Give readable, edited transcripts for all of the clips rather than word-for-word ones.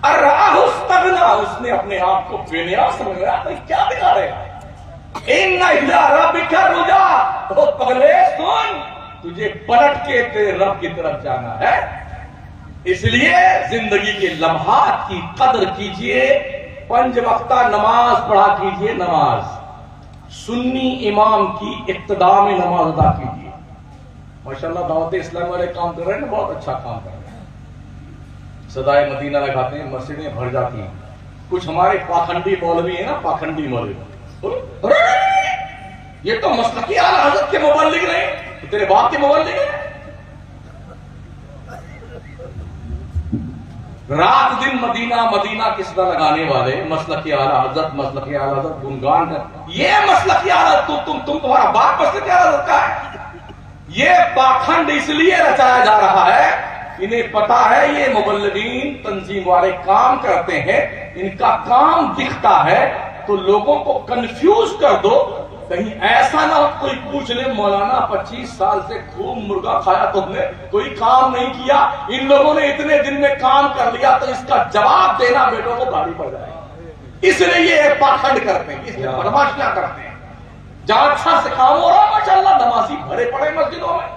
اس نے اپنے آپ کو بے نیاز سمجھ رہا تو کیا بگاڑے گا؟ ان الی ربک رجا، تو پگلے سن، تجھے پلٹ کے تیرے رب کی طرف جانا ہے، اس لیے زندگی کے لمحات کی قدر کیجئے، 5 وقتہ نماز پڑھا کیجئے، نماز سنی امام کی اقتداء میں نماز ادا کیجئے۔ ماشاءاللہ دعوت اسلام والے کام کر رہے ہیں، بہت اچھا کام کر رہے ہیں، صدائے مدینہ لگاتے ہیں، مسجدیں بھر جاتی ہیں۔ کچھ ہمارے پاکھنڈی مولوی ہیں نا، پاکھنڈی مولوی، یہ تو مسلکی اعلی حضرت کے مبلغ نہیں، تیرے باپ کے مبلغ ہیں۔ رات دن مدینہ مدینہ قصہ لگانے والے مسلکی اعلی حضرت، مسلکی اعلی حضرت گنگان کر، یہ مسلکی اعلی حضرت تمہارا باپ مسلکی اعلی حضرت کا ہے۔ یہ پاکھنڈ اس لیے رچایا جا رہا ہے، انہیں پتا ہے یہ مبلغین تنظیم والے کام کرتے ہیں، ان کا کام دکھتا ہے تو لوگوں کو کنفیوز کر دو، کہیں ایسا نہ ہو کوئی پوچھ لے مولانا 25 سال سے خوب مرغا کھایا تم نے، کوئی کام نہیں کیا، ان لوگوں نے اتنے دن میں کام کر لیا، تو اس کا جواب دینا بیٹوں کو بھاری پڑ جائے گا۔ اس لیے یہ پاکھنڈ کرتے ہیں، اس لیے بدماشیاں کرتے ہیں۔ جہاں اچھا سے کام ہو رہا ہے ماشاءاللہ، نمازی بھرے پڑے مسجدوں میں،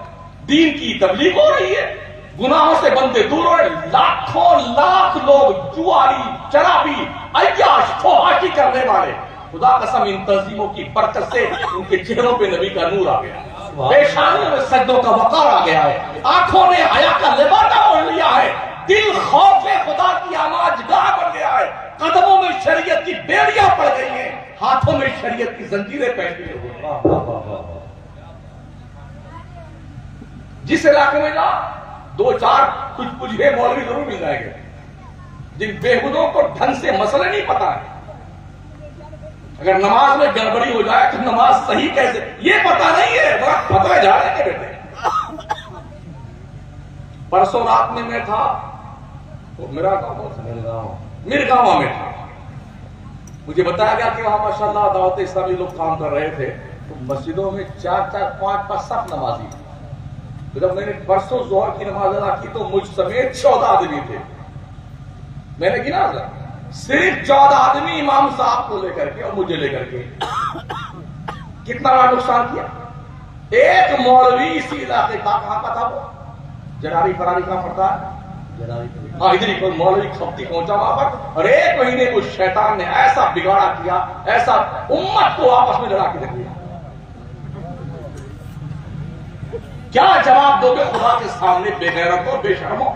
دین کی تبلیغ ہو رہی ہے، گناہوں سے بندے دور ہو رہے، لاکھوں لاکھ لوگ جواری، شرابی، عیاش، فحاشی کرنے والے، خدا قسم ان تنظیموں کی برکت سے ان کے چہروں پہ نبی کا نور آ گیا، پیشانیوں میں سجدوں کا وقار آ گیا ہے، آنکھوں نے حیا کا لبادہ اوڑھ لیا ہے، دل خوف خدا کی آماج گاہ بن گیا ہے، قدموں میں شریعت کی بیڑیاں پڑ گئی ہیں، ہاتھوں میں شریعت کی زنجیریں پہنی ہوئی۔ جس علاقے میں جا 2-4 کچھ پجھے مولوی ضرور مل جائیں گے، جن بےہودوں کو ڈھنگ سے مسئلے نہیں پتا ہے، اگر نماز میں گڑبڑی ہو جائے تو نماز صحیح کیسے، یہ پتا نہیں ہے، بڑا فتوے جا رہے ہیں بیٹے۔ پرسوں رات میں تھا، میرا گاؤں میں تھا، مجھے بتایا گیا کہ وہاں ماشاءاللہ دعوت اسلامی لوگ کام کر رہے تھے، تو مسجدوں میں 4-4 5-5 صف نمازی تھے۔ جب میں نے پرسوں ظہر کی نماز ادا کی تو مجھ سمیت 14 آدمی تھے، میں نے گنا صرف 14 آدمی امام صاحب کو لے کر کے اور مجھے لے کر کے، کتنا بڑا نقصان کیا۔ ایک مولوی اسی علاقے کا، کہاں کا تھا وہ، جراری فراری کہاں پڑتا ہے، ہاں ادھر ہی کوئی مولوی کھپتی پہنچا وہاں پر، اور 1 مہینے کو شیطان نے ایسا بگاڑا کیا، ایسا امت کو آپس میں لڑا کے رکھ دیا۔ کیا جواب دو گے خدا کے سامنے بے غیرتوں، بے شرموں؟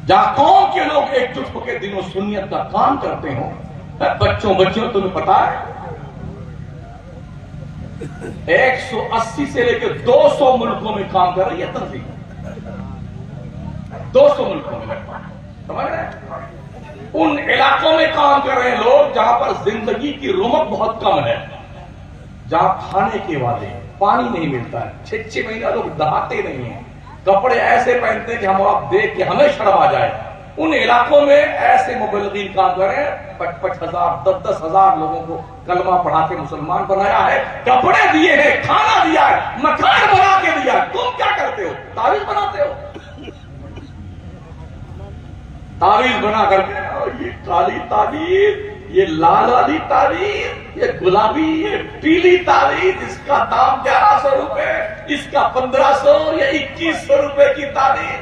جہاں قوم کے لوگ ایک جٹ ہو کے دین و سنیت کا کام کرتے ہوں، بچوں تمہیں پتا ہے 180 سے لے کے 200 ملکوں میں کام کر رہی ہے تنظیم، 200 ملکوں میں سمجھ رہے ہیں؟ ان علاقوں میں کام کر رہے ہیں لوگ جہاں پر زندگی کی رونق بہت کم ہے، جہاں کھانے کے وعدے، پانی نہیں ملتا ہے، 6 مہینہ لوگ نہاتے نہیں ہیں، کپڑے ایسے پہنتے ہیں کہ ہم آپ دیکھ کے ہمیں شرم آ جائے۔ ان علاقوں میں ایسے مبلغین کام کر رہے ہیں، 5,000 10,000 لوگوں کو کلمہ پڑھا کے مسلمان بنایا ہے، کپڑے دیے ہیں، کھانا دیا ہے، مکان بنا کے دیا ہے، تم کیا کرتے ہو؟ تعویذ بناتے ہو، تعویذ بنا کر کے یہ کالی تعویذ، یہ لال والی تعویذ، یہ گلابی، یہ پیلی تعویذ، اس کا دام 1100 روپے، اس کا 1500 یا 2100 روپے کی تعویذ۔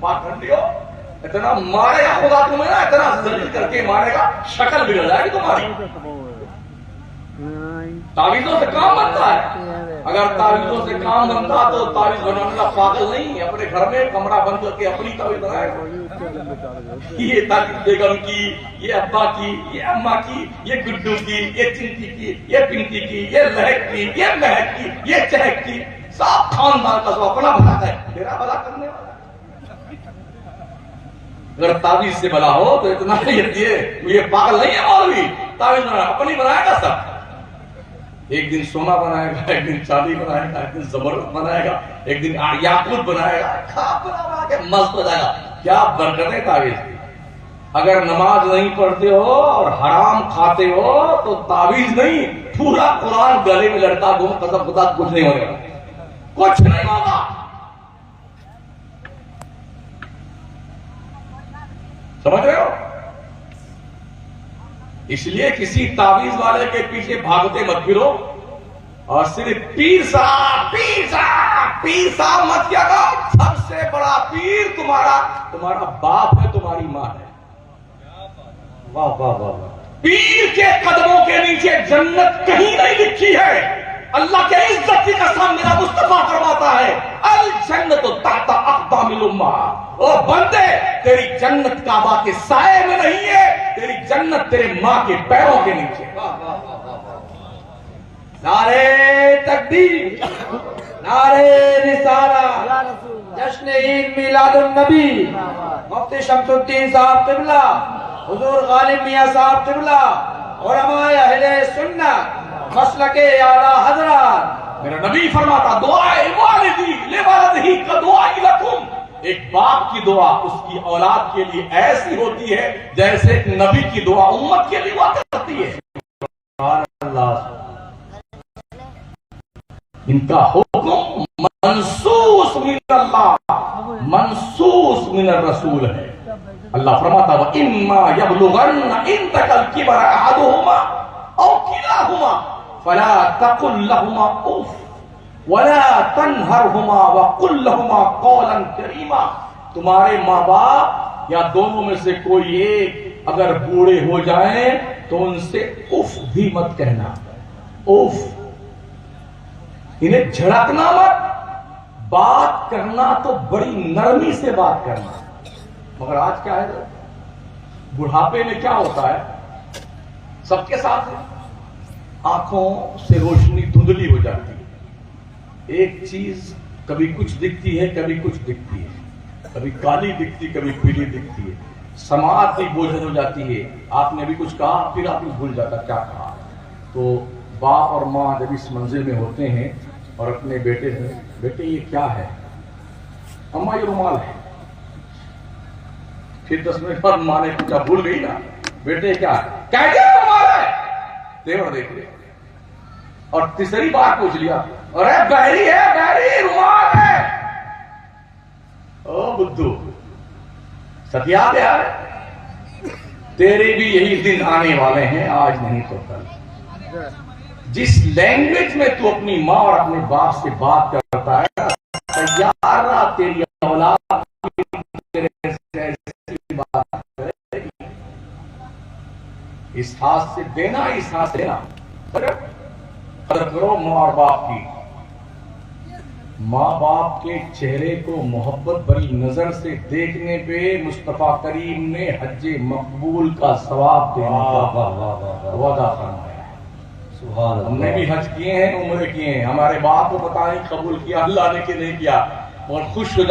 پاکھنڈیوں، اتنا مارے گا خدا تمہیں نا، اتنا ذلیل کر کے مارے گا، شکل بگڑ جائے گی تمہاری۔ تعویذوں سے کام بنتا ہے، اگر تعویذوں سے کام بنتا تو تعویذ بنانے کا پاگل نہیں، اپنے گھر میں کمرہ بند کر کے اپنی تعویذ بنائے گا۔ یہ تعویذ بیگم کی، یہ ابا کی، یہ اماں کی، یہ گڈو کی، یہ چنکی کی، یہ پنکی کی، یہ لہک کی، یہ مہک کی، یہ چہک کی، سب خاندان کا جو اپنا بناتا ہے، تیرا بھلا کرنے والا۔ اگر تعویذ سے بلا ہو تو اتنا یہ پاگل نہیں ہے مولوی، تعویذ بنا اپنی بنائے گا سب، ایک دن سونا بنائے گا، ایک دن چاندی بنائے گا، ایک دن زمرد بنائے گا، ایک دن یاقوت بنائے گا، کھا بنا کے مست ہو جائے گا۔ کیا برکت ہے تعویذ کی؟ اگر نماز نہیں پڑھتے ہو اور حرام کھاتے ہو تو تعویذ نہیں، پورا قرآن گلے میں لڑتا دو، قسم خدا کچھ نہیں ہوگا، کچھ نہیں ہوگا۔ سمجھ رہے ہو؟ اس لیے کسی تعویذ والے کے پیچھے بھاگتے مت پھرو اور صرف پیر صاحب پیر صاحب پیر صاحب مت کیا کرو. سب سے بڑا پیر تمہارا باپ ہے، تمہاری ماں ہے. واہ واہ واہ واہ. پیر کے قدموں کے نیچے جنت کہیں نہیں لکھی ہے. اللہ کے عزت کی قسم میرا مصطفیٰ فرماتا ہے الجنت تحت اقدام الامہات. او بندے، تیری جنت کعبہ کے سائے میں نہیں ہے، تیری جنت تیرے ماں کے پیروں کے نیچے. نعرے تکبیر، نعرے رسالہ، جشن عید میلاد النبی، مفتی شمس الدین صاحب قبلہ، حضور غالب میاں صاحب قبلہ، علماء اہل سنت، مسلک اعلیٰ حضرات. میرا نبی فرماتا دعائے والدی لولدہ کا دعائی لکم. ایک باپ کی دعا اس کی اولاد کے لیے ایسی ہوتی ہے جیسے ایک نبی کی دعا امت کے لیے ہوا کرتی ہے. ان کا حکم منصوص من اللہ منصوص من الرسول ہے. اللہ فرماتا وَإِمَّا يَبْلُغَنَّ عِندَكَ الْكِبَرَ أَحَدُهُمَا أَوْ كِلَاهُمَا فَلَا تَقُلْ لَهُمَا أُفٍّ وَلَا تَنْهَرْهُمَا وَقُلْ لَهُمَا قَوْلًا كَرِيمًا. تمہارے ماں باپ یا دونوں میں سے کوئی ایک اگر بوڑھے ہو جائیں تو ان سے اف بھی مت کہنا. اف، انہیں جھڑکنا مت. بات کرنا تو بڑی نرمی سے بات کرنا. مگر آج کیا ہے، بڑھاپے میں کیا ہوتا ہے، سب کے ساتھ ہے، آنکھوں سے روشنی دھندلی ہو جاتی ہے. ایک چیز کبھی کچھ دکھتی ہے کبھی کچھ دکھتی ہے، کبھی کالی دکھتی کبھی پیلی دکھتی ہے. سماعت بھی بوجھل ہو جاتی ہے. آپ نے بھی کچھ کہا پھر آپ بھول جاتا کیا کہا. تو باپ اور ماں جب اس منزل میں ہوتے ہیں اور اپنے بیٹے سے بیٹے یہ کیا ہے، اماں یہ رومال ہے. پھر 10 منٹ بعد ماں نے پوچھا بھول گئی نا بیٹے کیا ہے، کیا رومال ہے. تیور دیکھ لے. اور تیسری بار پوچھ لیا ارے بحری ہے بحری رومال ہے. او بدھو ستیا یار، تیرے بھی یہی دن آنے والے ہیں، آج نہیں تو کل. جس لینگویج میں تو اپنی ماں اور اپنے باپ سے بات کرتا ہے تیار رہا تیری اولاد تیرے سے ایسی بات کرے گی. اس ہاتھ سے دینا اس ہاتھ سے دینا. قدر کرو ماں اور باپ کی. ماں باپ کے چہرے کو محبت بری نظر سے دیکھنے پہ مصطفیٰ کریم نے حج مقبول کا ثواب دینے کا وعدہ فرمایا. ہم نے بھی حج کیے ہیں، عمرے کیے ہیں. ہمارے باپ کو پتہ نہیں قبول کیا اللہ نے کہ نہیں کیا، اور خوش ہو جا